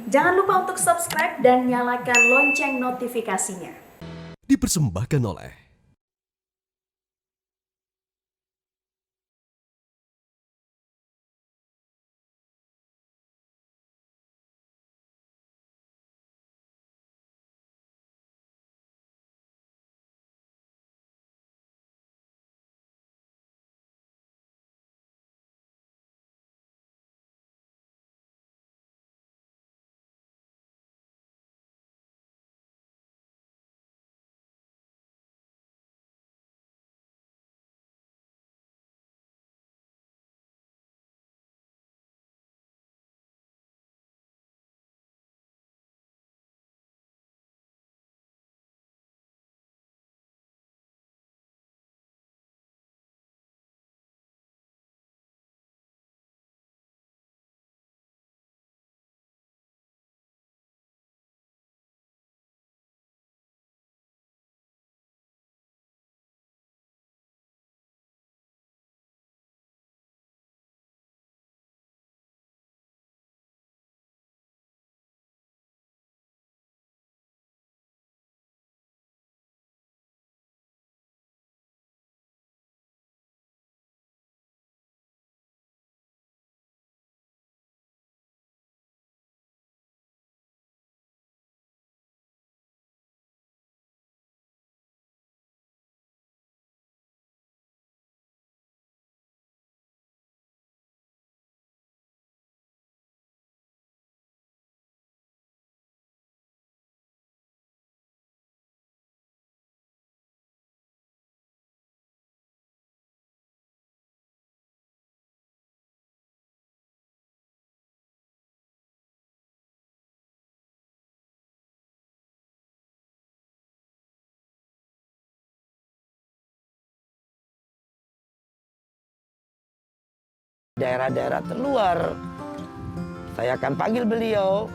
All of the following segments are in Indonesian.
Jangan lupa untuk subscribe dan nyalakan lonceng notifikasinya. Dipersembahkan oleh daerah-daerah terluar. Saya akan panggil beliau.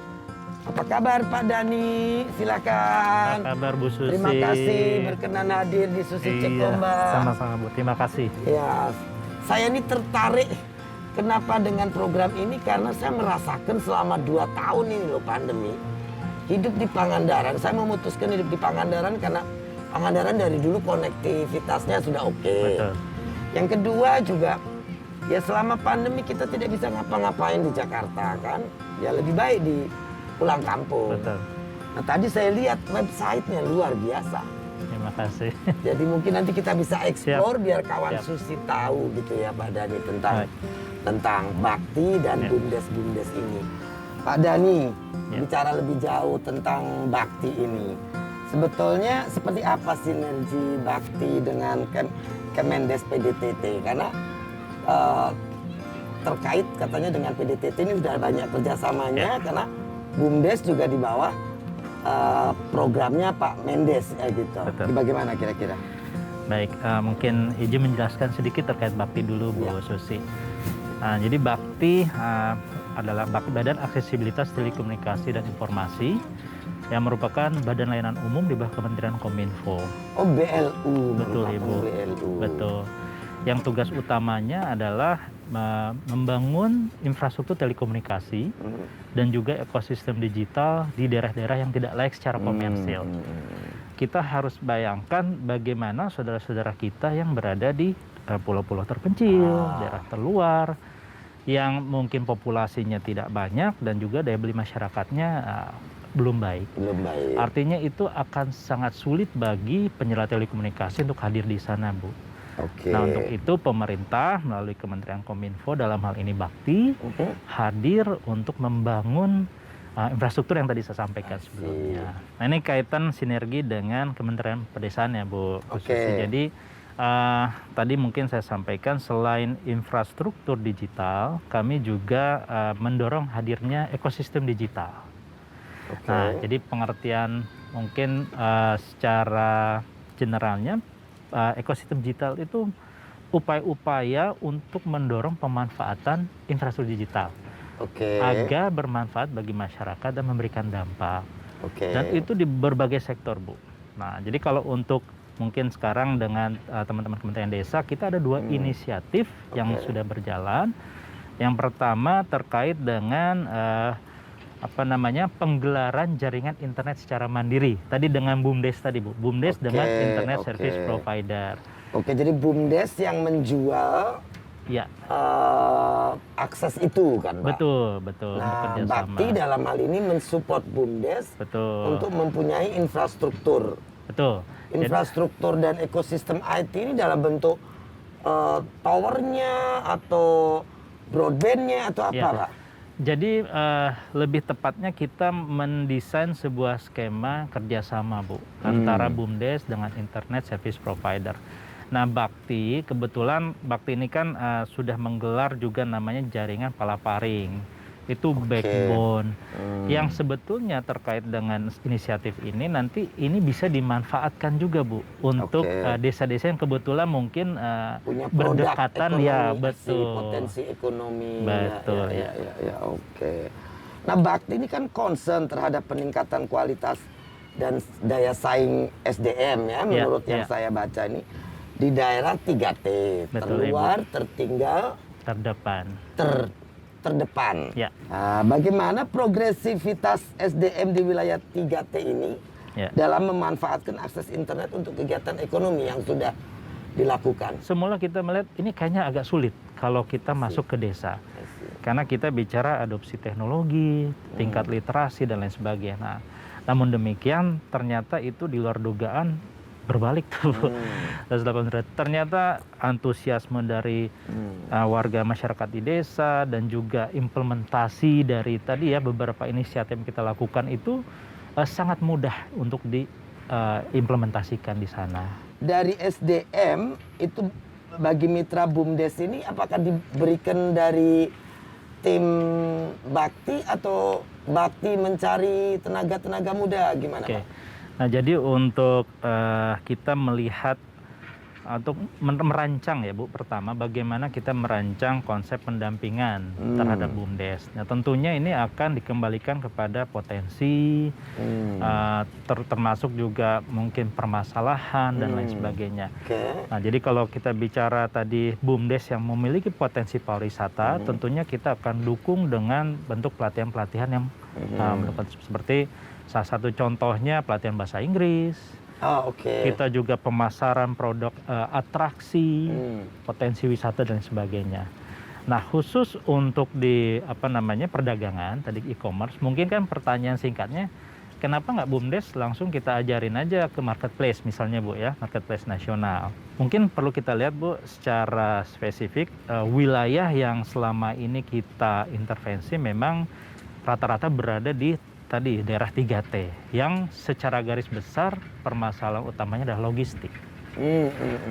Apa kabar Pak Dani? Silakan. Apa kabar Bu Susi? Terima kasih berkenan hadir di Susi Cekomba. Sama-sama Bu, terima kasih. Ya, saya ini tertarik kenapa dengan program ini karena saya merasakan selama 2 tahun ini loh pandemi. Hidup di Pangandaran, saya memutuskan hidup di Pangandaran karena Pangandaran dari dulu konektivitasnya sudah oke. Betul. Yang kedua juga, ya selama pandemi kita tidak bisa ngapa-ngapain di Jakarta kan. Ya lebih baik di pulang kampung. Betul. Nah tadi saya lihat websitenya luar biasa. Terima kasih. Jadi mungkin nanti kita bisa eksplor biar kawan Siap. Susi tahu gitu ya Pak Dani tentang Baik. tentang bakti dan Ya. bumdes-bumdes ini. Pak Dani, Ya. bicara lebih jauh tentang bakti ini. Sebetulnya seperti apa sinergi bakti dengan Kemendes PDTT? Karena terkait katanya dengan PDTT ini sudah banyak kerjasamanya karena Bumdes juga di bawah programnya Pak Mendes ya gitu. Betul. Bagaimana kira-kira? Baik, mungkin izin menjelaskan sedikit terkait bakti dulu Bu Susi. Jadi bakti adalah Badan Aksesibilitas Telekomunikasi dan Informasi yang merupakan badan layanan umum di bawah Kementerian Kominfo. Oh BLU. Betul Ibu. BLU. Betul. Yang tugas utamanya adalah membangun infrastruktur telekomunikasi dan juga ekosistem digital di daerah-daerah yang tidak layak secara komersil. Kita harus bayangkan bagaimana saudara-saudara kita yang berada di pulau-pulau terpencil, daerah terluar, yang mungkin populasinya tidak banyak dan juga daya beli masyarakatnya belum baik. Belum baik. Artinya itu akan sangat sulit bagi penyelenggara telekomunikasi untuk hadir di sana, Bu. Oke. Nah, untuk itu pemerintah melalui Kementerian Kominfo dalam hal ini Bakti hadir untuk membangun infrastruktur yang tadi saya sampaikan sebelumnya. Nah, ini kaitan sinergi dengan Kementerian Pedesaan ya, Bu. Oke. Jadi tadi mungkin saya sampaikan selain infrastruktur digital, kami juga mendorong hadirnya ekosistem digital. Oke. Nah, jadi pengertian mungkin secara generalnya ekosistem digital itu upaya-upaya untuk mendorong pemanfaatan infrastruktur digital agar bermanfaat bagi masyarakat dan memberikan dampak. Dan itu di berbagai sektor, Bu. Nah, jadi kalau untuk mungkin sekarang dengan teman-teman Kementerian Desa, kita ada 2 inisiatif yang sudah berjalan. Yang pertama terkait dengan penggelaran jaringan internet secara mandiri. Tadi dengan BUMDes tadi, Bu. BUMDes dengan Internet Service Provider. Oke, jadi BUMDes yang menjual Ya, akses itu kan, Pak? betul. Nah, Bekerja sama. Bakti dalam hal ini mensupport BUMDes Betul. untuk mempunyai infrastruktur. Betul. Infrastruktur dan ekosistem IT ini dalam bentuk towernya atau broadbandnya atau apa, Ya. Pak? Jadi lebih tepatnya kita mendesain sebuah skema kerjasama, Bu, antara BUMDes dengan Internet Service Provider. Nah, Bakti ini kan sudah menggelar juga namanya jaringan palaparing. Itu backbone yang sebetulnya terkait dengan inisiatif ini nanti ini bisa dimanfaatkan juga, Bu, untuk desa-desa yang kebetulan mungkin Punya berdekatan, ya, betul. potensi ekonomi. Betul, ya. Oke. Nah, Bakti ini kan concern terhadap peningkatan kualitas dan daya saing SDM ya, menurut yang saya baca ini di daerah 3T, Betul, terluar, Ibu. tertinggal, Terdepan. terdepan. Ya. Nah, bagaimana progresivitas SDM di wilayah 3T ini dalam memanfaatkan akses internet untuk kegiatan ekonomi yang sudah dilakukan? Semula kita melihat ini kayaknya agak sulit kalau kita masuk ke desa. Karena kita bicara adopsi teknologi, tingkat literasi dan lain sebagainya. Nah, namun demikian ternyata itu di luar dugaan berbalik tuh. 180 derajat. Ternyata antusiasme dari warga masyarakat di desa dan juga implementasi dari tadi ya beberapa inisiatif yang kita lakukan itu sangat mudah untuk diimplementasikan di sana. Dari SDM itu bagi mitra BUMDes ini apakah diberikan dari tim Bakti atau Bakti mencari tenaga-tenaga muda gimana, Pak? Nah, jadi untuk kita melihat untuk merancang ya, Bu, pertama bagaimana kita merancang konsep pendampingan terhadap BUMDes. Nah, tentunya ini akan dikembalikan kepada potensi, termasuk juga mungkin permasalahan dan lain sebagainya. Nah, jadi kalau kita bicara tadi BUMDes yang memiliki potensi pariwisata, tentunya kita akan dukung dengan bentuk pelatihan-pelatihan yang seperti salah satu contohnya pelatihan bahasa Inggris. Kita juga pemasaran produk atraksi, potensi wisata dan sebagainya. Nah, khusus untuk di perdagangan tadi e-commerce, mungkin kan pertanyaan singkatnya, kenapa nggak BUMDes langsung kita ajarin aja ke marketplace misalnya, Bu, ya, marketplace nasional. Mungkin perlu kita lihat, Bu, secara spesifik wilayah yang selama ini kita intervensi memang rata-rata berada di tadi daerah 3T yang secara garis besar permasalahan utamanya adalah logistik.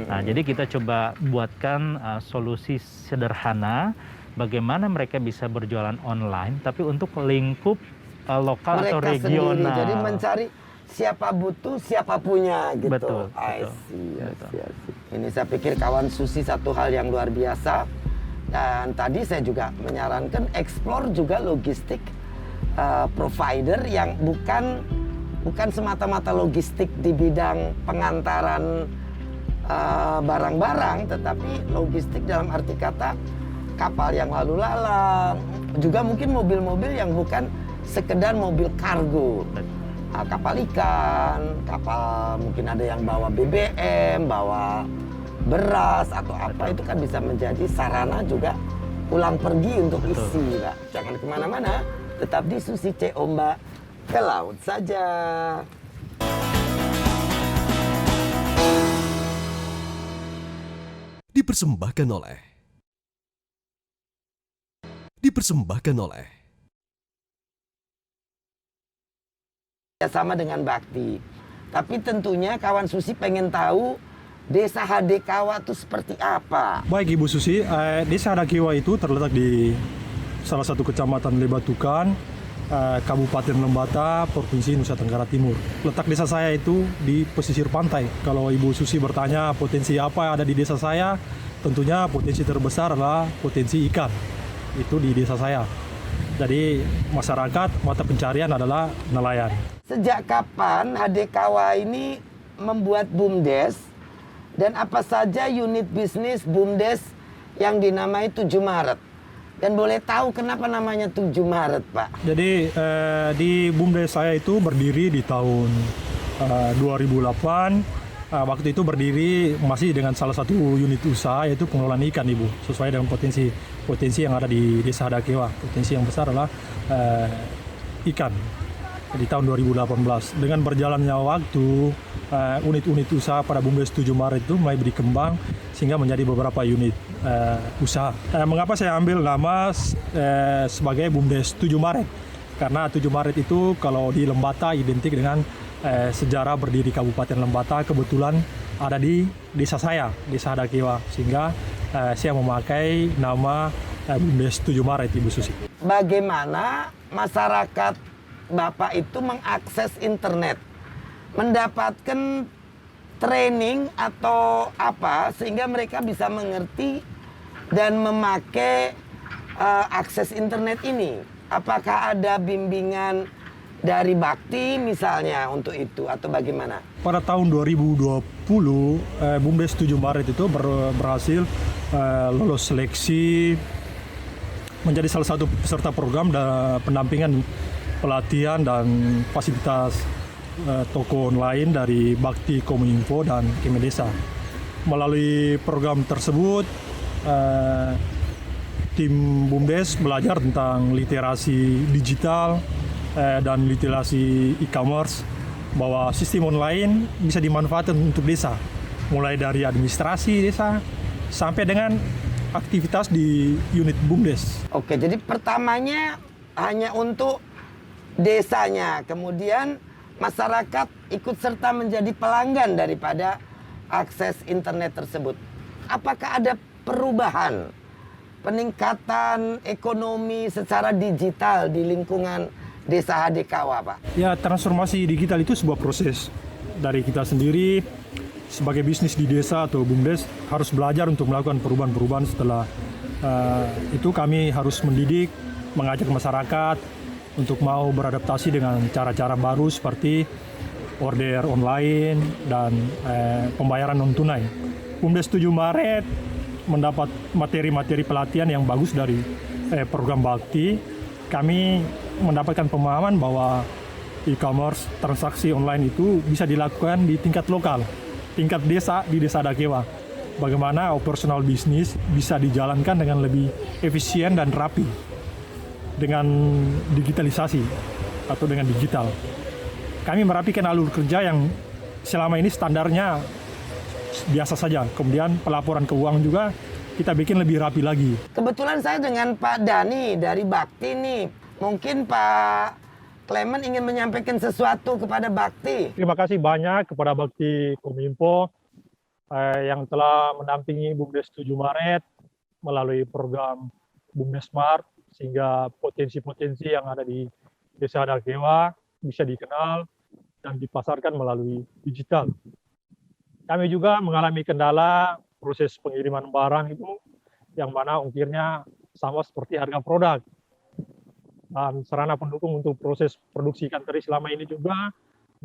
Nah, jadi kita coba buatkan solusi sederhana bagaimana mereka bisa berjualan online tapi untuk lingkup lokal mereka atau regional. Sendiri, jadi mencari siapa butuh, siapa punya gitu. Betul. I see. Ini saya pikir kawan Susi satu hal yang luar biasa. Dan tadi saya juga menyarankan explore juga logistik provider yang bukan semata-mata logistik di bidang pengantaran barang-barang, tetapi logistik dalam arti kata kapal yang lalu lalang, juga mungkin mobil-mobil yang bukan sekedar mobil kargo, kapal ikan, kapal mungkin ada yang bawa BBM, bawa beras atau apa, itu kan bisa menjadi sarana juga pulang pergi untuk isi, Pak. Jangan kemana-mana. Tetap di Susi C Ombak ke laut saja. Dipersembahkan oleh sama dengan Bakti. Tapi tentunya kawan Susi pengen tahu Desa Hadekiwa itu seperti apa. Baik Ibu Susi, Desa Hadekiwa itu terletak di salah satu kecamatan Lebatukan, Kabupaten Lembata, Provinsi Nusa Tenggara Timur. Letak desa saya itu di pesisir pantai. Kalau Ibu Susi bertanya potensi apa yang ada di desa saya, tentunya potensi terbesar adalah potensi ikan. Itu di desa saya. Jadi masyarakat mata pencarian adalah nelayan. Sejak kapan Hadekiwa ini membuat BUMDes dan apa saja unit bisnis BUMDes yang dinamai 7 Maret? Dan boleh tahu kenapa namanya 7 Maret, Pak? Jadi di BUMDes saya itu berdiri di tahun 2008. Waktu itu berdiri masih dengan salah satu unit usaha yaitu pengelolaan ikan, Ibu, sesuai dengan potensi yang ada di Desa Hadakewa. Potensi yang besar adalah ikan di tahun 2018. Dengan berjalannya waktu, unit-unit usaha pada BUMDes 7 Maret itu mulai berkembang sehingga menjadi beberapa unit usaha. Mengapa saya ambil nama sebagai BUMDes 7 Maret? Karena 7 Maret itu kalau di Lembata identik dengan sejarah berdiri Kabupaten Lembata, kebetulan ada di desa saya, Desa Hadakewa, sehingga saya memakai nama BUMDes 7 Maret, Ibu Susi. Bagaimana masyarakat Bapak itu mengakses internet, mendapatkan training atau apa sehingga mereka bisa mengerti dan memakai akses internet ini? Apakah ada bimbingan dari Bakti misalnya untuk itu atau bagaimana? Pada tahun 2020, BUMDes 7 Maret itu berhasil lolos seleksi menjadi salah satu peserta program dan pendampingan pelatihan dan fasilitas toko online dari Bakti Kominfo dan Kemendesa. Melalui program tersebut, tim BUMDes belajar tentang literasi digital dan literasi e-commerce, bahwa sistem online bisa dimanfaatkan untuk desa, mulai dari administrasi desa sampai dengan aktivitas di unit BUMDes. Oke, jadi pertamanya hanya untuk desanya, kemudian masyarakat ikut serta menjadi pelanggan daripada akses internet tersebut. Apakah ada perubahan, peningkatan ekonomi secara digital di lingkungan Desa Hadakewa, Pak? Ya, transformasi digital itu sebuah proses. Dari kita sendiri sebagai bisnis di desa atau BUMDes harus belajar untuk melakukan perubahan-perubahan. Setelah itu kami harus mendidik, mengajak masyarakat untuk mau beradaptasi dengan cara-cara baru seperti order online dan pembayaran non-tunai. BUMDes 7 Maret mendapat materi-materi pelatihan yang bagus dari program Bakti. Kami mendapatkan pemahaman bahwa e-commerce, transaksi online itu bisa dilakukan di tingkat lokal, tingkat desa di Desa Hadakewa. Bagaimana operasional bisnis bisa dijalankan dengan lebih efisien dan rapi dengan digitalisasi atau dengan digital. Kami merapikan alur kerja yang selama ini standarnya biasa saja. Kemudian pelaporan keuangan juga kita bikin lebih rapi lagi. Kebetulan saya dengan Pak Dani dari Bakti nih. Mungkin Pak Clement ingin menyampaikan sesuatu kepada Bakti. Terima kasih banyak kepada Bakti Kominfo yang telah mendampingi BUMDes 7 Maret melalui program BUMDes Smart, sehingga potensi-potensi yang ada di Desa Hadakewa bisa dikenal dan dipasarkan melalui digital. Kami juga mengalami kendala proses pengiriman barang itu, yang mana ongkirnya sama seperti harga produk. Dan sarana pendukung untuk proses produksi ikan teri selama ini juga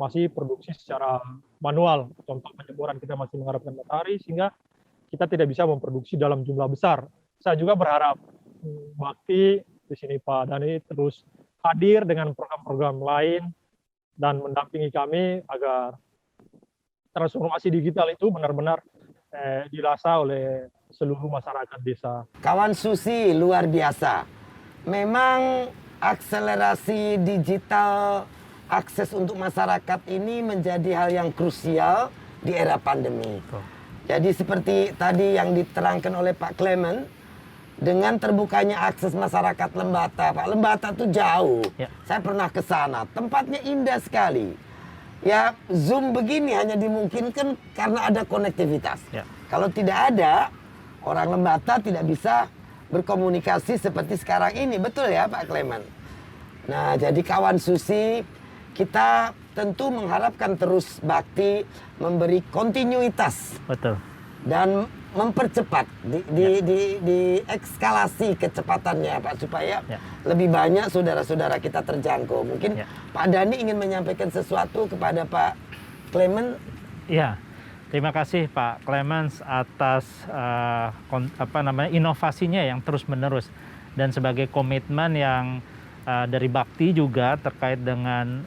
masih produksi secara manual. Contoh penyeboran kita masih mengharapkan matahari, sehingga kita tidak bisa memproduksi dalam jumlah besar. Saya juga berharap Bakti di sini Pak Dani terus hadir dengan program-program lain dan mendampingi kami agar transformasi digital itu benar-benar dirasa oleh seluruh masyarakat desa. Kawan Susi luar biasa. Memang akselerasi digital, akses untuk masyarakat ini menjadi hal yang krusial di era pandemi. Jadi seperti tadi yang diterangkan oleh Pak Clement, dengan terbukanya akses masyarakat Lembata, Pak, Lembata itu jauh. Ya. Saya pernah ke sana, tempatnya indah sekali. Ya, Zoom begini hanya dimungkinkan karena ada konektivitas. Ya. Kalau tidak ada, orang Lembata tidak bisa berkomunikasi seperti sekarang ini. Betul ya Pak Clement? Nah, jadi kawan Susi, kita tentu mengharapkan terus Bakti memberi kontinuitas. Betul. Dan mempercepat, di ekskalasi kecepatannya Pak, supaya lebih banyak saudara-saudara kita terjangkau. Mungkin Pak Dani ingin menyampaikan sesuatu kepada Pak Clement. Iya. Terima kasih Pak Clemens atas inovasinya yang terus-menerus. Dan sebagai komitmen yang dari Bakti juga terkait dengan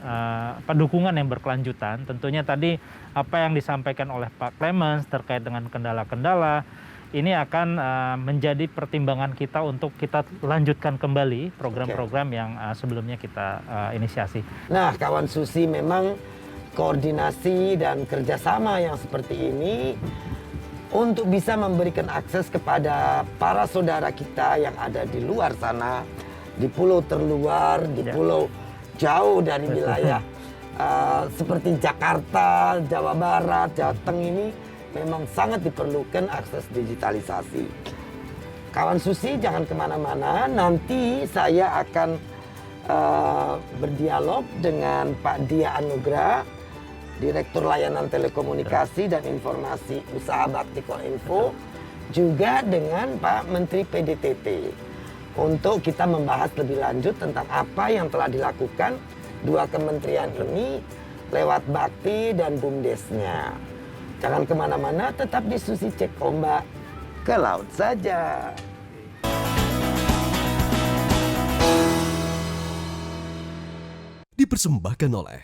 dukungan yang berkelanjutan, tentunya tadi apa yang disampaikan oleh Pak Clemens terkait dengan kendala-kendala, ini akan menjadi pertimbangan kita untuk kita lanjutkan kembali program-program yang sebelumnya kita inisiasi. Nah, kawan Susi, memang koordinasi dan kerjasama yang seperti ini untuk bisa memberikan akses kepada para saudara kita yang ada di luar sana, di pulau terluar, di pulau jauh dari wilayah seperti Jakarta, Jawa Barat, Jateng ini memang sangat diperlukan akses digitalisasi. Kawan Susi jangan kemana-mana, nanti saya akan berdialog dengan Pak Dia Anugrah, Direktur Layanan Telekomunikasi dan Informasi Usaha Bakti Kominfo, juga dengan Pak Menteri PDTT untuk kita membahas lebih lanjut tentang apa yang telah dilakukan dua kementerian ini lewat Bakti dan BUMDesnya. Jangan kemana-mana, tetap di Susi Cek Ombak, ke laut saja. Dipersembahkan oleh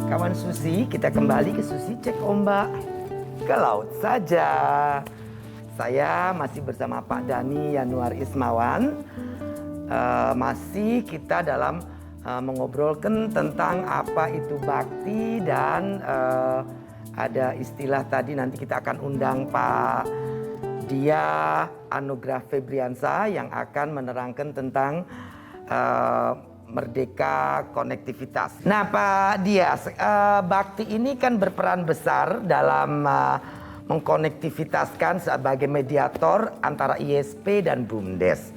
Kawan Susi, kita kembali ke Susi Cek Ombak, ke laut saja. Saya masih bersama Pak Dhani Yanuar Ismawan. Masih kita dalam mengobrolkan tentang apa itu bakti dan ada istilah tadi, nanti kita akan undang Pak Dia Anugrah Febriansa yang akan menerangkan tentang merdeka konektivitas. Nah Pak Dia, bakti ini kan berperan besar dalam mengkonektivitaskan sebagai mediator antara ISP dan BUMDes.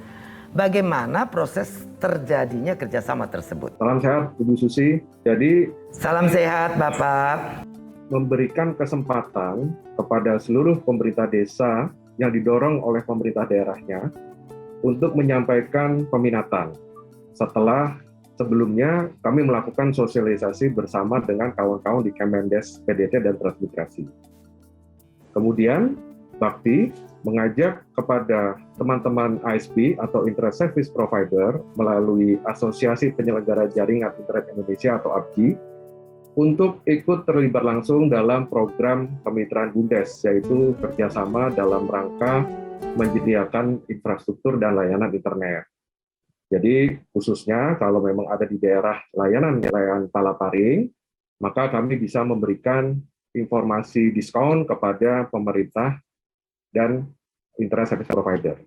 Bagaimana proses terjadinya kerjasama tersebut? Salam sehat Ibu Susi. Jadi salam sehat Bapak. Memberikan kesempatan kepada seluruh pemerintah desa yang didorong oleh pemerintah daerahnya untuk menyampaikan peminatan. Setelah sebelumnya kami melakukan sosialisasi bersama dengan kawan-kawan di Kemendes, PDT, dan Transmigrasi. Kemudian Bakti mengajak kepada teman-teman ISP atau Internet Service Provider melalui Asosiasi Penyelenggara Jaringan Internet Indonesia atau APJI untuk ikut terlibat langsung dalam program kemitraan BUMDes, yaitu kerjasama dalam rangka menyediakan infrastruktur dan layanan internet. Jadi khususnya kalau memang ada di daerah layanan Palaparing, maka kami bisa memberikan informasi diskon kepada pemerintah dan internet service provider.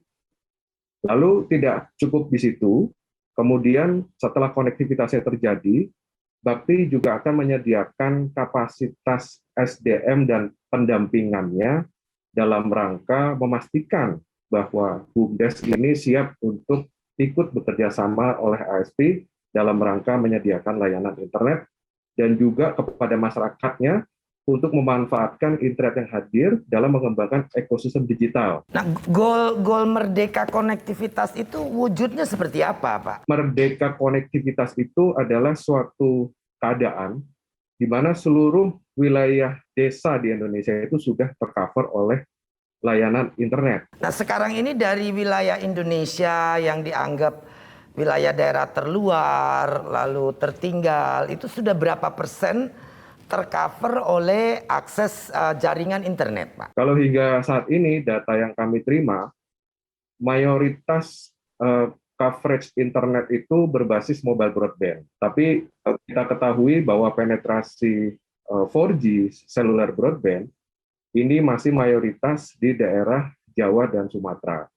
Lalu tidak cukup di situ, kemudian setelah konektivitasnya terjadi, Bakti juga akan menyediakan kapasitas SDM dan pendampingannya dalam rangka memastikan bahwa BUMDes ini siap untuk ikut bekerja sama oleh ASP dalam rangka menyediakan layanan internet dan juga kepada masyarakatnya untuk memanfaatkan internet yang hadir dalam mengembangkan ekosistem digital. Nah, goal merdeka konektivitas itu wujudnya seperti apa, Pak? Merdeka konektivitas itu adalah suatu keadaan di mana seluruh wilayah desa di Indonesia itu sudah tercover oleh layanan internet. Nah, sekarang ini dari wilayah Indonesia yang dianggap wilayah daerah terluar, lalu tertinggal, itu sudah berapa persen tercover oleh akses jaringan internet, Pak? Kalau hingga saat ini data yang kami terima, mayoritas coverage internet itu berbasis mobile broadband. Tapi kita ketahui bahwa penetrasi 4G cellular broadband ini masih mayoritas di daerah Jawa dan Sumatera.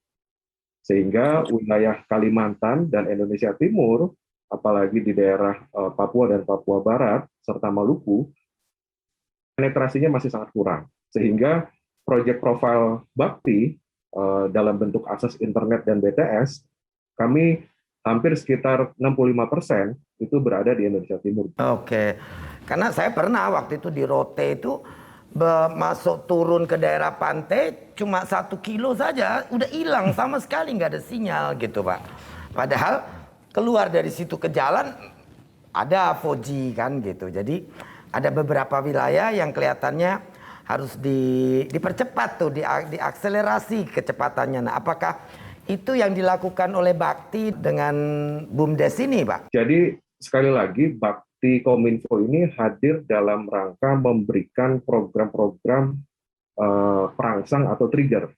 Sehingga wilayah Kalimantan dan Indonesia Timur, apalagi di daerah Papua dan Papua Barat, serta Maluku, penetrasinya masih sangat kurang. Sehingga project profile Bakti dalam bentuk akses internet dan BTS, kami hampir sekitar 65% itu berada di Indonesia Timur. Oke, karena saya pernah waktu itu di Rote itu masuk turun ke daerah pantai cuma 1 kilo saja udah hilang sama sekali, nggak ada sinyal gitu, Pak. Padahal keluar dari situ ke jalan ada 4G kan gitu. Jadi ada beberapa wilayah yang kelihatannya harus dipercepat tuh, diakselerasi kecepatannya. Nah, apakah itu yang dilakukan oleh Bakti dengan BUMDes ini, Pak? Jadi sekali lagi Bakti Kominfo ini hadir dalam rangka memberikan program-program perangsang atau trigger.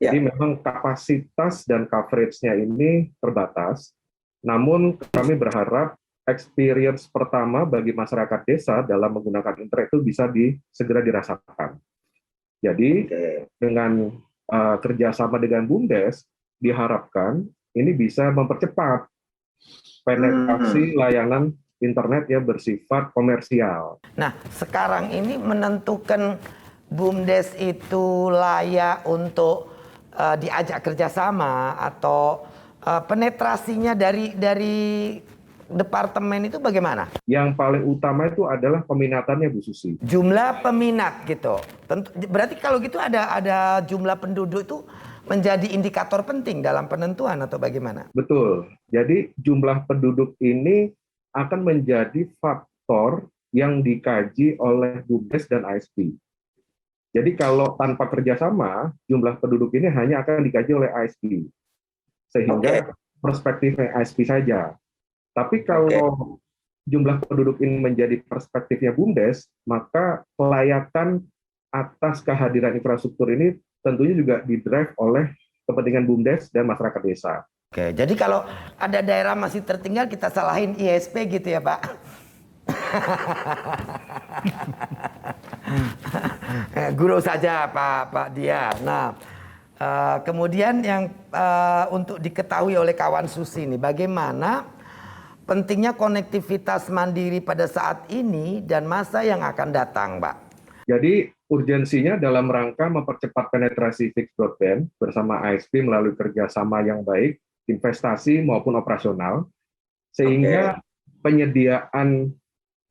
Jadi memang kapasitas dan coverage-nya ini terbatas, namun kami berharap experience pertama bagi masyarakat desa dalam menggunakan internet itu bisa segera dirasakan. Jadi dengan kerjasama dengan BUMDes diharapkan ini bisa mempercepat penetrasi layanan internet yang bersifat komersial. Nah, sekarang ini menentukan BUMDes itu layak untuk diajak kerjasama atau penetrasinya dari departemen itu bagaimana? Yang paling utama itu adalah peminatannya, Bu Susi. Jumlah peminat gitu. Berarti kalau gitu ada jumlah penduduk itu menjadi indikator penting dalam penentuan atau bagaimana? Betul. Jadi jumlah penduduk ini akan menjadi faktor yang dikaji oleh BUMDes dan ISP. Jadi kalau tanpa kerjasama, jumlah penduduk ini hanya akan dikaji oleh ISP. Sehingga perspektifnya ISP saja. Tapi kalau jumlah penduduk ini menjadi perspektifnya BUMDes, maka kelayakan atas kehadiran infrastruktur ini tentunya juga didrive oleh kepentingan BUMDes dan masyarakat desa. Oke, jadi kalau ada daerah masih tertinggal, kita salahin ISP gitu ya, Pak? Guru saja Pak Dia. Nah, kemudian yang untuk diketahui oleh kawan Susi ini, bagaimana pentingnya konektivitas mandiri pada saat ini dan masa yang akan datang, Pak? Jadi urgensinya dalam rangka mempercepat penetrasi fixed broadband bersama ISP melalui kerjasama yang baik, investasi maupun operasional, sehingga penyediaan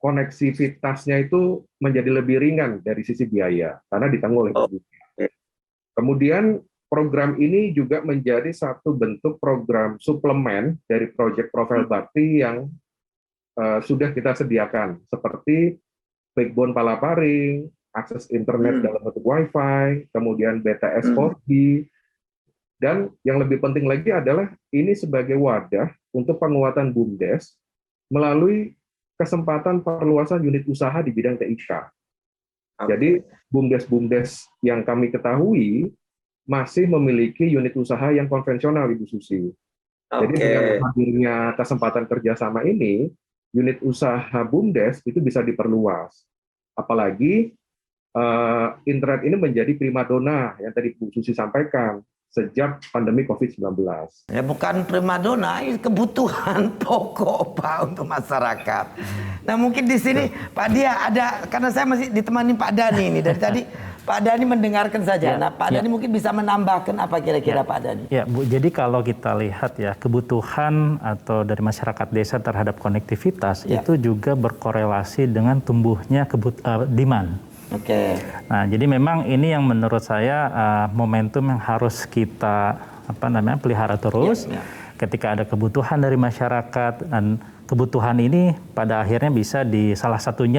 koneksivitasnya itu menjadi lebih ringan dari sisi biaya karena ditanggung oleh publik. Kemudian program ini juga menjadi satu bentuk program suplemen dari proyek Profil Bakti yang sudah kita sediakan seperti backbone palaparing, akses internet dalam bentuk Wi-Fi, kemudian BTS 4G, dan yang lebih penting lagi adalah ini sebagai wadah untuk penguatan BUMDes melalui kesempatan perluasan unit usaha di bidang TIK. Jadi BUMDes yang kami ketahui masih memiliki unit usaha yang konvensional, Ibu Susi. Jadi dengan hadirnya kesempatan kerjasama ini, unit usaha BUMDes itu bisa diperluas. Apalagi internet ini menjadi primadona yang tadi Bu Susi sampaikan sejak pandemi COVID-19. Ya bukan primadona, ini kebutuhan pokok Pak untuk masyarakat. Nah mungkin di sini Pak Dia ada, karena saya masih ditemani Pak Dhani ini dari tadi. Pak Dhani mendengarkan saja. Nah Pak Dhani mungkin bisa menambahkan apa kira-kira Pak Dhani? Ya Bu, jadi kalau kita lihat ya kebutuhan atau dari masyarakat desa terhadap konektivitas itu juga berkorelasi dengan tumbuhnya demand. Nah, jadi memang ini yang menurut saya momentum yang harus kita pelihara terus. Ketika ada kebutuhan dari masyarakat dan kebutuhan ini pada akhirnya bisa salah satunya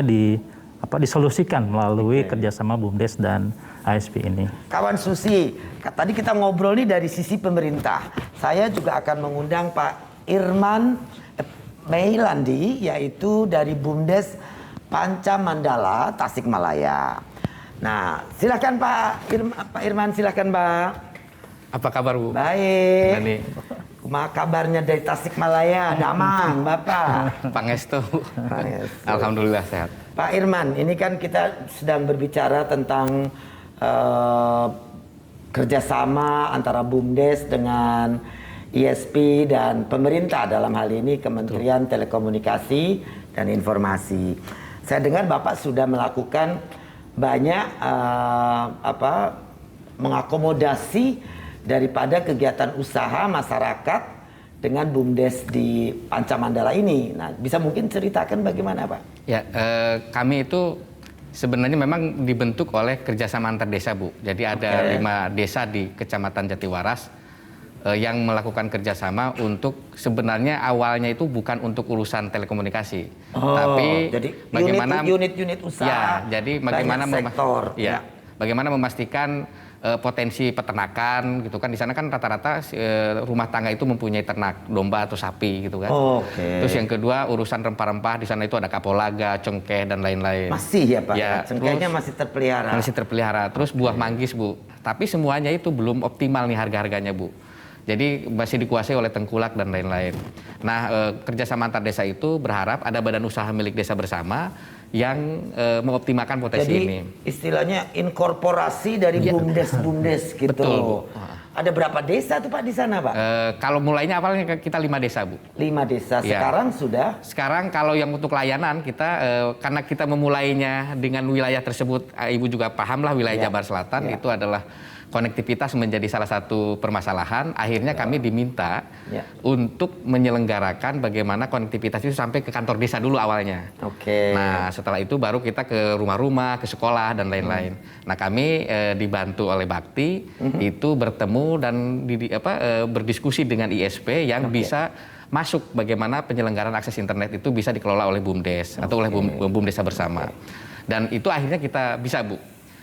disolusikan melalui kerjasama BUMDes dan ISP ini. Kawan Susi, tadi kita ngobrol nih dari sisi pemerintah. Saya juga akan mengundang Pak Irman Meilandi, yaitu dari BUMDes Panca Mandala, Tasikmalaya. Nah, silakan Pak Irman, silakan Pak. Apa kabar Bu? Baik. Nani. Kabarnya dari Tasikmalaya, damang Bapak. Pangestu. Alhamdulillah sehat. Pak Irman, ini kan kita sedang berbicara tentang kerjasama antara BUMDes dengan ISP dan pemerintah, dalam hal ini Kementerian Telekomunikasi dan Informasi. Saya dengar Bapak sudah melakukan banyak mengakomodasi daripada kegiatan usaha masyarakat dengan BUMDes di Panca Mandala ini. Nah, bisa mungkin ceritakan bagaimana Pak? Ya, kami itu sebenarnya memang dibentuk oleh kerjasama antar desa Bu. Jadi ada 5 desa di Kecamatan Jatiwaras. yang melakukan kerjasama untuk sebenarnya awalnya itu bukan untuk urusan telekomunikasi, tapi jadi bagaimana unit usaha, ya, jadi bagaimana sektor, bagaimana memastikan potensi peternakan gitu kan. Di sana kan rata-rata rumah tangga itu mempunyai ternak domba atau sapi gitu kan. Terus yang kedua urusan rempah-rempah, di sana itu ada kapulaga, cengkeh dan lain-lain. Masih ya Pak? Ya, cengkehnya masih terpelihara. Masih terpelihara. Terus buah manggis Bu. Tapi semuanya itu belum optimal nih harga-harganya Bu. Jadi masih dikuasai oleh tengkulak dan lain-lain. Nah, kerjasama antar desa itu berharap ada badan usaha milik desa bersama yang mengoptimalkan potensi ini. Jadi istilahnya inkorporasi dari bumdes gitu. Betul, Bu. Ada berapa desa tuh Pak di sana Pak? Kalau mulainya awalnya kita 5 desa Bu. 5 desa. Ya. Sekarang sudah? Sekarang kalau yang untuk layanan kita karena kita memulainya dengan wilayah tersebut, Ibu juga paham lah wilayah Jabar Selatan itu adalah konektivitas menjadi salah satu permasalahan. Akhirnya kami diminta untuk menyelenggarakan bagaimana konektivitas itu sampai ke kantor desa dulu awalnya. Nah, setelah itu baru kita ke rumah-rumah, ke sekolah dan lain-lain. Nah, kami dibantu oleh Bakti itu bertemu dan berdiskusi dengan ISP yang bisa masuk bagaimana penyelenggaraan akses internet itu bisa dikelola oleh BUMDes atau oleh BUM Desa Bersama. Dan itu akhirnya kita bisa Bu.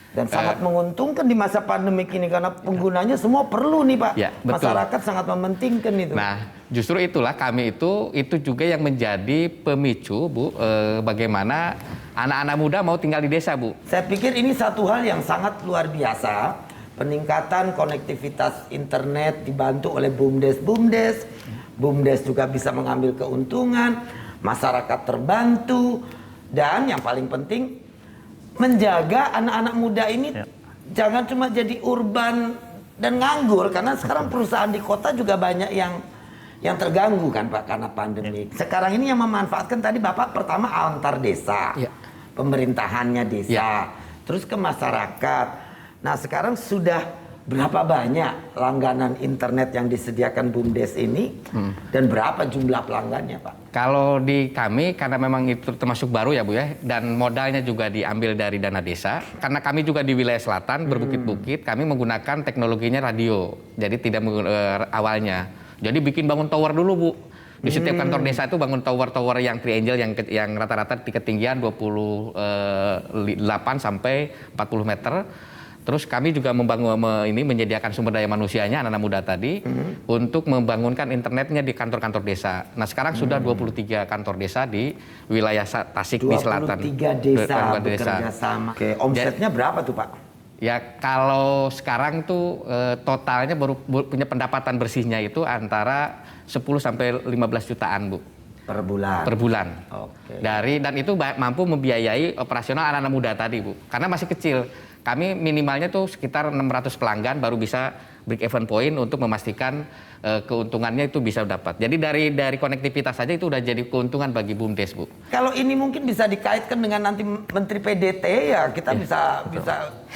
Dan sangat menguntungkan di masa pandemik ini karena penggunanya semua perlu nih Pak. Ya, betul. Masyarakat sangat mementingkan itu. Nah, justru itulah kami itu juga yang menjadi pemicu Bu, bagaimana anak-anak muda mau tinggal di desa Bu. Saya pikir ini satu hal yang sangat luar biasa. Peningkatan konektivitas internet dibantu oleh BUMDes. BUMDes juga bisa mengambil keuntungan, masyarakat terbantu, dan yang paling penting menjaga anak-anak muda ini jangan cuma jadi urban dan nganggur, karena sekarang perusahaan di kota juga banyak yang terganggu kan Pak karena pandemi. Sekarang ini yang memanfaatkan tadi Bapak pertama antar desa, pemerintahannya desa, terus ke masyarakat. Nah sekarang sudah berapa banyak langganan internet yang disediakan BUMDes ini dan berapa jumlah pelanggannya Pak? Kalau di kami, karena memang itu termasuk baru ya Bu ya, dan modalnya juga diambil dari dana desa, karena kami juga di wilayah selatan, berbukit-bukit, kami menggunakan teknologinya radio, jadi tidak awalnya. Jadi bikin bangun tower dulu Bu. Di setiap kantor desa itu bangun tower-tower yang triangle yang rata-rata di ketinggian 28 sampai 40 meter. Terus kami juga menyediakan sumber daya manusianya, anak-anak muda tadi, untuk membangunkan internetnya di kantor-kantor desa. Nah sekarang sudah 23 kantor desa di wilayah Tasik di selatan. 23 desa bekerja sama. Oke, omsetnya berapa tuh Pak? Ya kalau sekarang tuh totalnya baru punya pendapatan bersihnya itu antara 10 sampai 15 jutaan Bu. Per bulan? Per bulan. Dan itu mampu membiayai operasional anak-anak muda tadi Bu. Karena masih kecil. Kami minimalnya tuh sekitar 600 pelanggan baru bisa break even point untuk memastikan keuntungannya itu bisa dapat. Jadi dari konektivitas saja itu udah jadi keuntungan bagi BUMDes Bu. Kalau ini mungkin bisa dikaitkan dengan nanti Menteri PDT ya kita bisa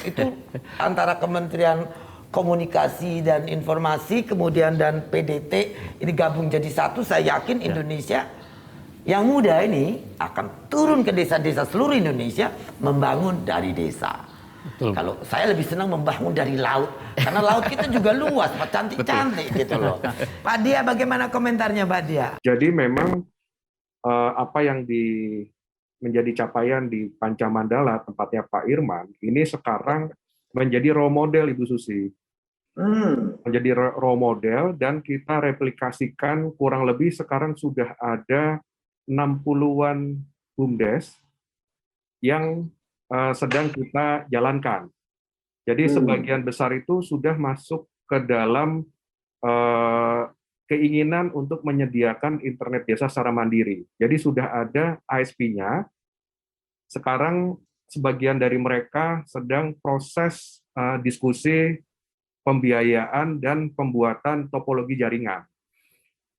itu antara Kementerian Komunikasi dan Informasi kemudian dan PDT ini gabung jadi satu. Saya yakin Indonesia yang muda ini akan turun ke desa-desa seluruh Indonesia membangun dari desa. Betul. Kalau saya lebih senang membangun dari laut, karena laut kita juga luas, cantik-cantik gitu loh. Pak Dia, bagaimana komentarnya Pak Dia? Jadi memang apa yang menjadi capaian di Pancamandala, tempatnya Pak Irman, ini sekarang menjadi role model Ibu Susi. Menjadi role model dan kita replikasikan kurang lebih sekarang sudah ada 60-an BUMDes yang sedang kita jalankan. Jadi sebagian besar itu sudah masuk ke dalam keinginan untuk menyediakan internet desa secara mandiri. Jadi sudah ada ISP-nya. Sekarang sebagian dari mereka sedang proses diskusi pembiayaan dan pembuatan topologi jaringan.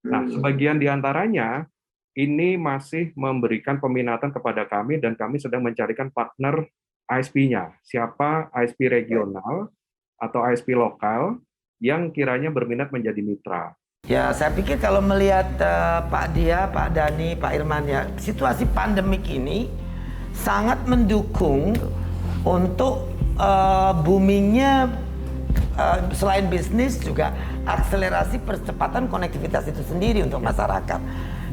Nah, sebagian di antaranya ini masih memberikan peminatan kepada kami dan kami sedang mencarikan partner ISP-nya. Siapa ISP regional atau ISP lokal yang kiranya berminat menjadi mitra. Ya, saya pikir kalau melihat Pak Dia, Pak Dhani, Pak Irman ya, situasi pandemik ini sangat mendukung untuk boomingnya selain bisnis juga akselerasi percepatan konektivitas itu sendiri untuk masyarakat.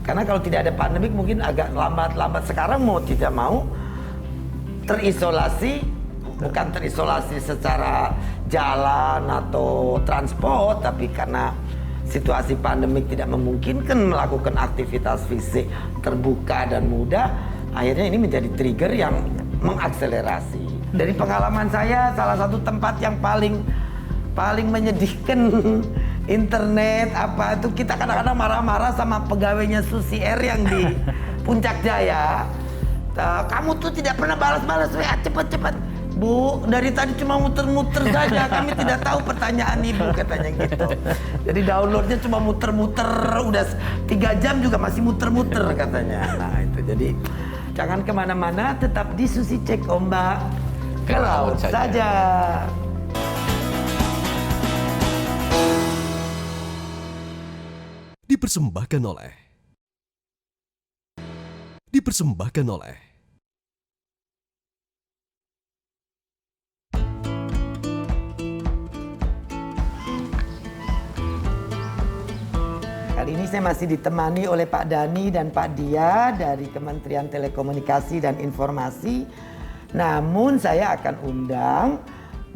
Karena kalau tidak ada pandemik mungkin agak lambat sekarang mau tidak mau terisolasi, bukan terisolasi secara jalan atau transport, tapi karena situasi pandemik tidak memungkinkan melakukan aktivitas fisik terbuka dan mudah, akhirnya ini menjadi trigger yang mengakselerasi. Dari pengalaman saya, salah satu tempat yang paling menyedihkan internet apa itu, kita kadang-kadang marah-marah sama pegawainya Susi Air yang di Puncak Jaya. Kamu tuh tidak pernah balas-balas WA, cepat-cepat. Bu, dari tadi cuma muter-muter saja, kami tidak tahu pertanyaan ibu, katanya gitu. Jadi downloadnya cuma muter-muter, udah 3 jam juga masih muter-muter katanya. Nah itu, jadi jangan kemana-mana, tetap di Susi Cek Ombak ke laut saja. Dipersembahkan oleh Kali ini saya masih ditemani oleh Pak Dhani dan Pak Dia dari Kementerian Telekomunikasi dan Informasi. Namun saya akan undang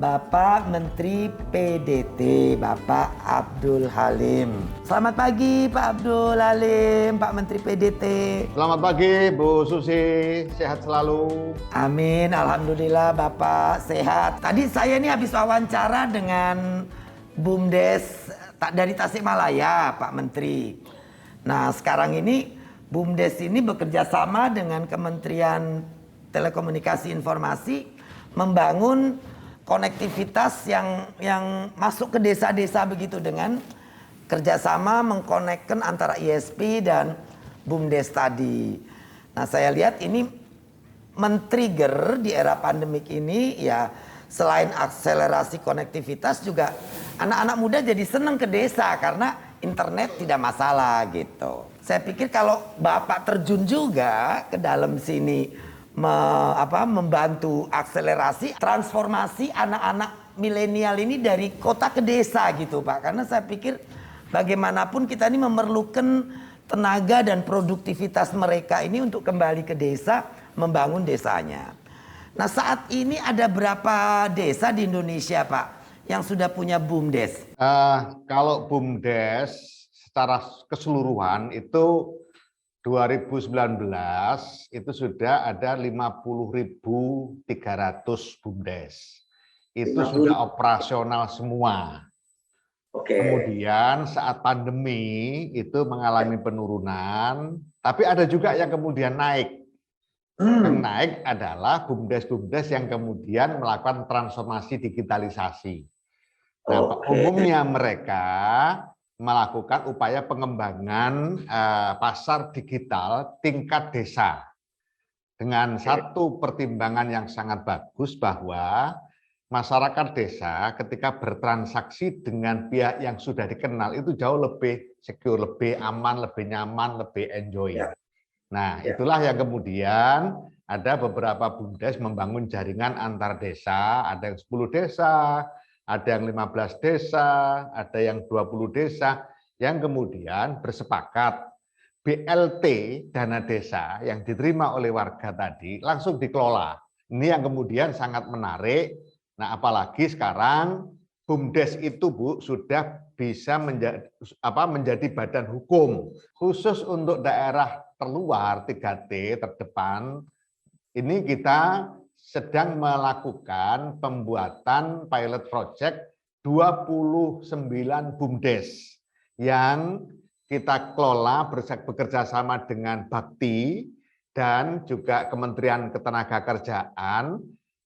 Bapak Menteri PDT, Bapak Abdul Halim. Selamat pagi Pak Abdul Halim, Pak Menteri PDT. Selamat pagi Bu Susi, sehat selalu. Amin, alhamdulillah Bapak sehat. Tadi saya ini habis wawancara dengan BUMDes dari Tasikmalaya, Pak Menteri. Nah, sekarang ini BUMDes ini bekerja sama dengan Kementerian Telekomunikasi Informasi membangun konektivitas yang masuk ke desa-desa begitu, dengan kerjasama mengkonekkan antara ISP dan BUMDes tadi. Nah, saya lihat ini men-trigger di era pandemik ini ya, selain akselerasi konektivitas juga anak-anak muda jadi senang ke desa karena internet tidak masalah gitu. Saya pikir kalau Bapak terjun juga ke dalam sini membantu akselerasi transformasi anak-anak milenial ini dari kota ke desa gitu Pak. Karena saya pikir bagaimanapun kita ini memerlukan tenaga dan produktivitas mereka ini untuk kembali ke desa, membangun desanya. Nah, saat ini ada berapa desa di Indonesia Pak yang sudah punya BUMDes? Kalau BUMDes secara keseluruhan itu 2019 itu sudah ada 50.300 BUMDes. Itu sudah operasional semua. Oke. Kemudian saat pandemi itu mengalami penurunan, tapi ada juga yang kemudian naik. Yang naik adalah BUMDes-BUMDes yang kemudian melakukan transformasi digitalisasi. Nah, umumnya mereka melakukan upaya pengembangan pasar digital tingkat desa. Dengan satu pertimbangan yang sangat bagus bahwa masyarakat desa ketika bertransaksi dengan pihak yang sudah dikenal itu jauh lebih secure, lebih aman, lebih nyaman, lebih enjoy. Nah, itulah yang kemudian ada beberapa BUMDes membangun jaringan antar desa, ada yang 10 desa, ada yang 15 desa, ada yang 20 desa, yang kemudian bersepakat BLT dana desa yang diterima oleh warga tadi langsung dikelola. Ini yang kemudian sangat menarik. Nah, apalagi sekarang BUMDes itu Bu sudah bisa menjadi badan hukum khusus untuk daerah terluar 3T terdepan. Ini kita sedang melakukan pembuatan pilot project 29 BUMDes yang kita kelola bekerja sama dengan Bakti dan juga Kementerian Ketenagakerjaan.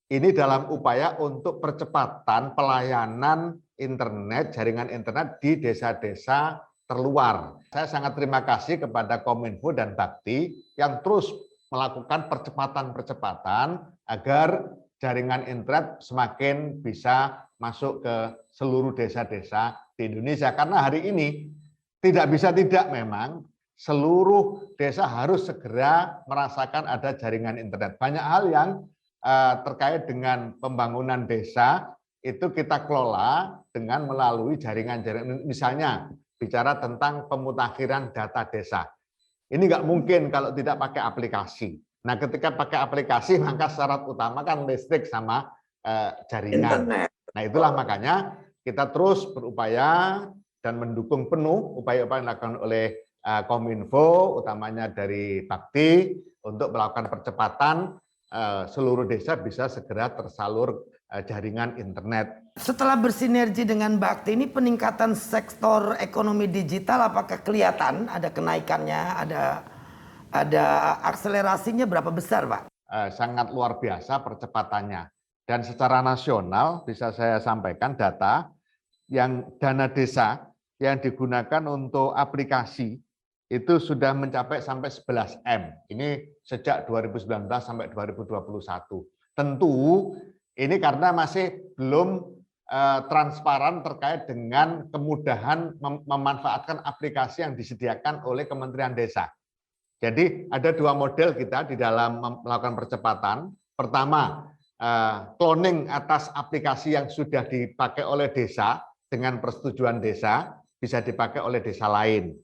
Ini dalam upaya untuk percepatan pelayanan internet, jaringan internet di desa-desa terluar. Saya sangat terima kasih kepada Kominfo dan Bakti yang terus melakukan percepatan-percepatan agar jaringan internet semakin bisa masuk ke seluruh desa-desa di Indonesia. Karena hari ini tidak bisa tidak memang seluruh desa harus segera merasakan ada jaringan internet. Banyak hal yang terkait dengan pembangunan desa itu kita kelola dengan melalui jaringan-jaringan, misalnya bicara tentang pemutakhiran data desa. Ini nggak mungkin kalau tidak pakai aplikasi. Nah, ketika pakai aplikasi, maka syarat utama kan listrik sama jaringan. Nah, itulah makanya kita terus berupaya dan mendukung penuh upaya-upaya yang dilakukan oleh Kominfo, utamanya dari Bakti, untuk melakukan percepatan seluruh desa bisa segera tersalur jaringan internet. Setelah bersinergi dengan Bakti ini, peningkatan sektor ekonomi digital apakah kelihatan ada kenaikannya, ada akselerasinya berapa besar, Pak? Sangat luar biasa percepatannya. Dan secara nasional bisa saya sampaikan data yang dana desa yang digunakan untuk aplikasi itu sudah mencapai sampai 11 M. Ini sejak 2019 sampai 2021. Tentu ini karena masih belum transparan terkait dengan kemudahan memanfaatkan aplikasi yang disediakan oleh Kementerian Desa. Jadi ada dua model kita di dalam melakukan percepatan. Pertama, cloning atas aplikasi yang sudah dipakai oleh desa dengan persetujuan desa, bisa dipakai oleh desa lain.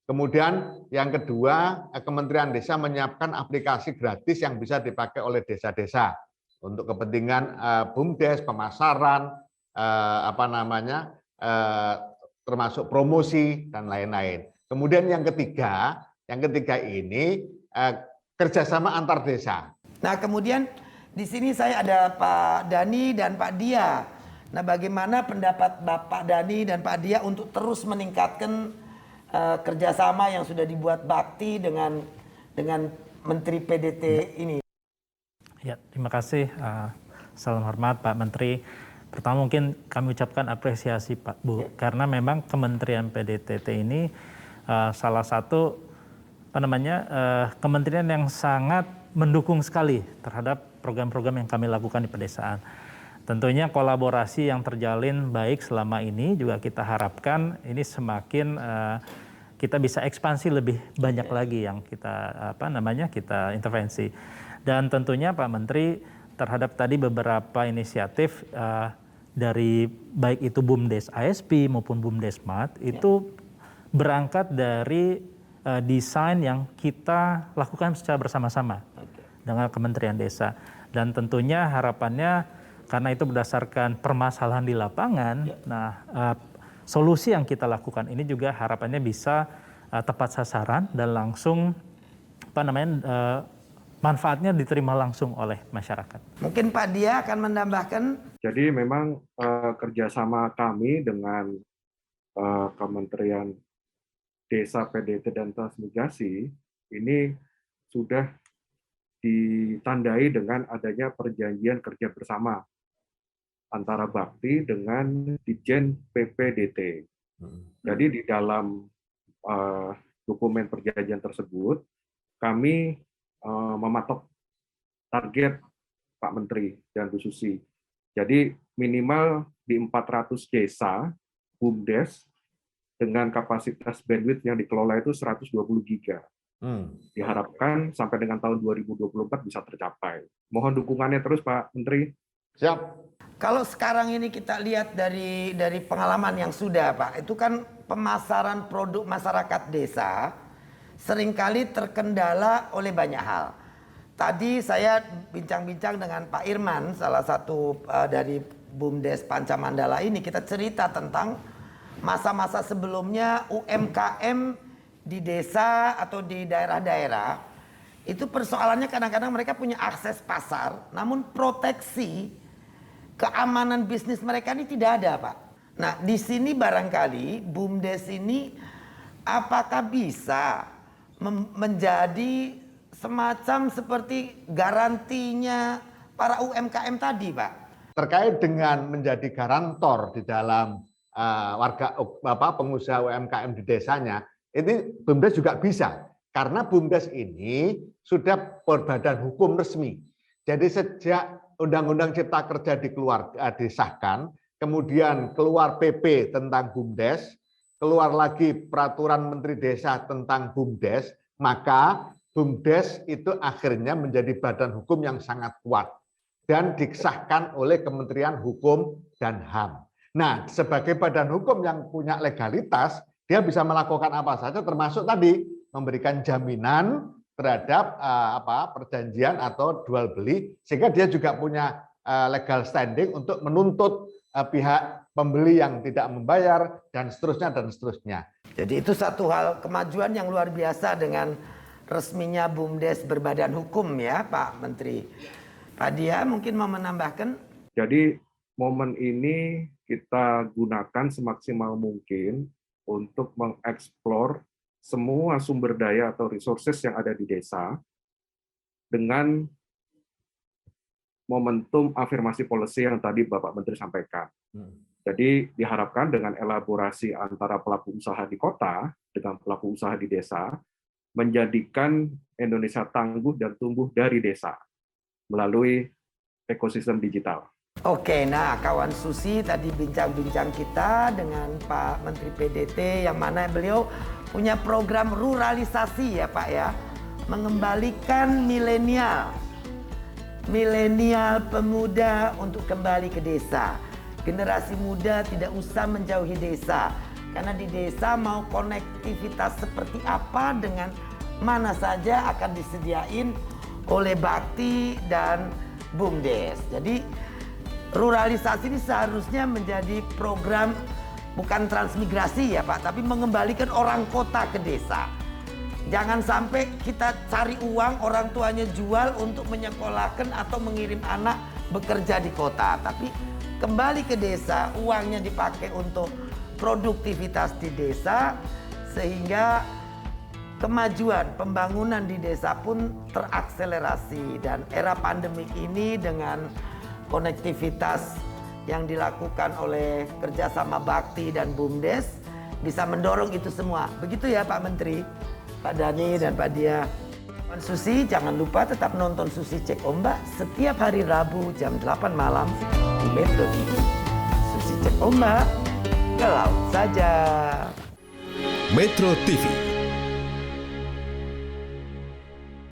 Kemudian yang kedua, Kementerian Desa menyiapkan aplikasi gratis yang bisa dipakai oleh desa-desa untuk kepentingan BUMDes, pemasaran, termasuk promosi dan lain-lain. Kemudian yang ketiga ini kerjasama antar desa. Nah, kemudian di sini saya ada Pak Dani dan Pak Dia. Nah, bagaimana pendapat Bapak Dani dan Pak Dia untuk terus meningkatkan kerjasama yang sudah dibuat Bakti dengan Menteri PDT ini? Ya, terima kasih. Salam hormat Pak Menteri. Pertama mungkin kami ucapkan apresiasi Pak Bu, karena memang Kementerian PDTT ini salah satu kementerian yang sangat mendukung sekali terhadap program-program yang kami lakukan di pedesaan. Tentunya kolaborasi yang terjalin baik selama ini juga kita harapkan ini semakin kita bisa ekspansi lebih banyak lagi yang kita kita intervensi. Dan tentunya Pak Menteri terhadap tadi beberapa inisiatif dari baik itu BUMDes ASP maupun BUMDes Smart itu berangkat dari desain yang kita lakukan secara bersama-sama dengan Kementerian Desa. Dan tentunya harapannya karena itu berdasarkan permasalahan di lapangan, solusi yang kita lakukan ini juga harapannya bisa tepat sasaran dan langsung manfaatnya diterima langsung oleh masyarakat. Mungkin Pak Dia akan menambahkan. Jadi memang kerjasama kami dengan Kementerian Desa, PDT, dan Transmigrasi ini sudah ditandai dengan adanya perjanjian kerja bersama antara Bakti dengan Ditjen PPDT. Jadi di dalam dokumen perjanjian tersebut, kami mematok target Pak Menteri dan Bu Susi. Jadi minimal di 400 desa BUMDes dengan kapasitas bandwidth yang dikelola itu 120 giga. Diharapkan sampai dengan tahun 2024 bisa tercapai. Mohon dukungannya terus Pak Menteri. Siap. Kalau sekarang ini kita lihat dari pengalaman yang sudah Pak, itu kan pemasaran produk masyarakat desa seringkali terkendala oleh banyak hal. Tadi saya bincang-bincang dengan Pak Irman, salah satu dari BUMDes Pancamandala ini, kita cerita tentang masa-masa sebelumnya UMKM di desa atau di daerah-daerah, itu persoalannya kadang-kadang mereka punya akses pasar, namun proteksi keamanan bisnis mereka ini tidak ada, Pak. Nah, di sini barangkali BUMDes ini apakah bisa menjadi semacam seperti garantinya para UMKM tadi, Pak? Terkait dengan menjadi garantor di dalam pengusaha UMKM di desanya, ini BUMDes juga bisa. Karena BUMDes ini sudah berbadan hukum resmi. Jadi sejak Undang-Undang Cipta Kerja disahkan, kemudian keluar PP tentang BUMDes, keluar lagi peraturan Menteri Desa tentang BUMDes, maka BUMDes itu akhirnya menjadi badan hukum yang sangat kuat. dan disahkan oleh Kementerian Hukum dan HAM. Nah, sebagai badan hukum yang punya legalitas, dia bisa melakukan apa saja, termasuk tadi memberikan jaminan terhadap perjanjian atau jual beli, sehingga dia juga punya legal standing untuk menuntut pihak pembeli yang tidak membayar dan seterusnya dan seterusnya. Jadi itu satu hal kemajuan yang luar biasa dengan resminya BUMDes berbadan hukum ya Pak Menteri. Pak Dia mungkin mau menambahkan? Jadi momen ini kita gunakan semaksimal mungkin untuk mengeksplor semua sumber daya atau resources yang ada di desa dengan momentum afirmasi policy yang tadi Bapak Menteri sampaikan. Jadi diharapkan dengan elaborasi antara pelaku usaha di kota dengan pelaku usaha di desa, menjadikan Indonesia tangguh dan tumbuh dari desa melalui ekosistem digital. Oke, nah kawan Susi tadi bincang-bincang kita dengan Pak Menteri PDT yang mana beliau punya program ruralisasi ya Pak ya, mengembalikan milenial pemuda untuk kembali ke desa. Generasi muda tidak usah menjauhi desa, karena di desa mau konektivitas seperti apa dengan mana saja akan disediain oleh Bakti dan BUMDes. Jadi ruralisasi ini seharusnya menjadi program bukan transmigrasi ya Pak, tapi mengembalikan orang kota ke desa. Jangan sampai kita cari uang, orang tuanya jual untuk menyekolahkan atau mengirim anak bekerja di kota. Tapi kembali ke desa, uangnya dipakai untuk produktivitas di desa, sehingga kemajuan pembangunan di desa pun terakselerasi. Dan era pandemik ini dengan konektivitas yang dilakukan oleh kerjasama Bakti dan BUMDes bisa mendorong itu semua. Begitu ya Pak Menteri, Pak Dhani dan Pak Dia. Susi, jangan lupa tetap nonton Susi Cek Ombak setiap hari Rabu jam 8 malam di Metro TV. Susi Cek Ombak, ke laut saja. Metro TV